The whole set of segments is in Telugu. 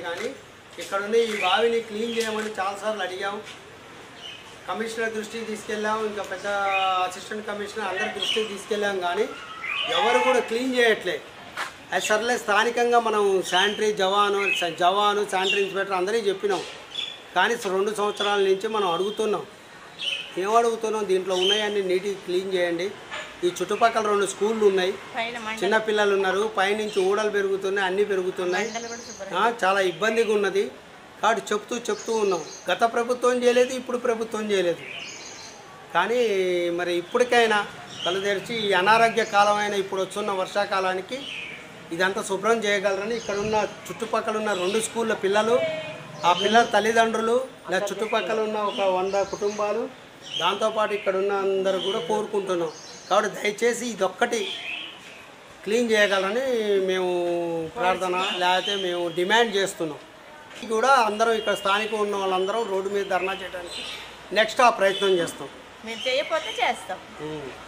కానీ ఇక్కడున్న ఈ బావిని క్లీన్ చేయమని చాలాసార్లు అడిగాం. కమిషనర్ దృష్టికి తీసుకెళ్ళాం, ఇంకా పెద్ద అసిస్టెంట్ కమిషనర్ అందరి దృష్టికి తీసుకెళ్ళాం, కానీ ఎవరు కూడా క్లీన్ చేయట్లే. అది సర్లే స్థానికంగా మనం శానిటరీ జవాను శానిటరీ ఇన్స్పెక్టర్ అందరికీ చెప్పినాం. కానీ 2 సంవత్సరాల నుంచి మనం అడుగుతున్నాం. ఏం అడుగుతున్నాం, దీంట్లో ఉన్నాయన్నీ నీట్గా క్లీన్ చేయండి. ఈ చుట్టుపక్కల 2 స్కూళ్ళు ఉన్నాయి, చిన్నపిల్లలు ఉన్నారు, పైనుంచి ఊడలు పెరుగుతున్నాయి, అన్నీ పెరుగుతున్నాయి, చాలా ఇబ్బందిగా ఉన్నది. కాబట్టి చెప్తూ ఉన్నాం. గత ప్రభుత్వం చేయలేదు, ఇప్పుడు ప్రభుత్వం చేయలేదు. కానీ మరి ఇప్పటికైనా కళ్ళు తెరిచి ఈ అనారోగ్య కాలమైన ఇప్పుడు వస్తున్న వర్షాకాలానికి ఇదంతా శుభ్రం చేయగలరని ఇక్కడున్న చుట్టుపక్కల ఉన్న 2 స్కూళ్ళ పిల్లలు, ఆ పిల్లల తల్లిదండ్రులు, ఇలా చుట్టుపక్కల ఉన్న ఒక 100 కుటుంబాలు, దాంతోపాటు ఇక్కడ ఉన్న అందరూ కూడా కోరుకుంటున్నాం. కాబట్టి దయచేసి ఇదొక్కటి క్లీన్ చేయగలరని మేము ప్రార్థన లేకపోతే మేము డిమాండ్ చేస్తున్నాం. కూడా అందరం ఇక్కడ స్థానిక ఉన్న వాళ్ళందరం రోడ్డు మీద ధర్నా చేయడానికి నెక్స్ట్ ఆ ప్రయత్నం చేస్తాం. మీరు చేయకపోతే చేస్తాం.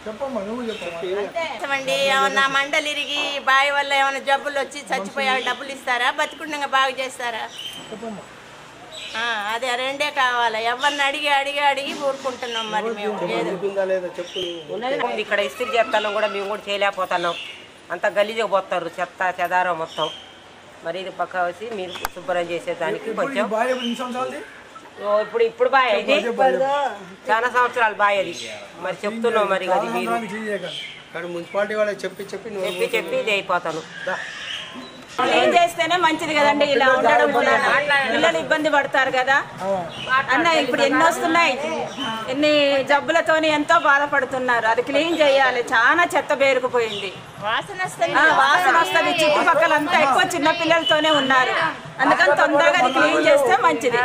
చెప్పమ్మా, నువ్వు చెప్పండి. ఏమన్నా మండలి ఇరిగి బావి వల్ల ఏమైనా జబ్బులు వచ్చి చచ్చిపోయా డబ్బులు ఇస్తారా? బతికుండగా బాగు చేస్తారా? అదే 2 కావాలి. ఎవరిని అడిగి ఊరుకుంటున్నాం. మరి మేము ఇక్కడ ఇస్త్రీ చేస్తాను కూడా మేము కూడా చేయలేకపోతున్నాం. అంత గలీజుగా పోతారు, చెత్త చెదారం మొత్తం. మరి ఇది పక్క వచ్చి మీరు శుభ్రం చేసేదానికి కొంచెం ఇప్పుడు బాయ్ ఇది చాలా సంవత్సరాలు బాయ్ అది. మరి చెప్తున్నాం, మరి అది మీరు మున్సిపాలిటీ వాళ్ళకి చెప్పి ఇది అయిపోతాను. ఏం చేస్తేనే మంచిది కదండి. ఇలా ఉండడం పిల్లలు ఇబ్బంది పడతారు కదా అన్న. ఇప్పుడు ఎన్ని వస్తున్నాయి, ఎన్ని జబ్బులతోని ఎంతో బాధపడుతున్నారు. అది క్లీన్ చేయాలి. చాలా చెత్త పేరుకుపోయింది, వాసన వస్తుంది. చుట్టుపక్కల అంతా ఎక్కువ చిన్న పిల్లలతోనే ఉన్నారు. అందుకని తొందరగా అది క్లీన్ చేస్తే మంచిది.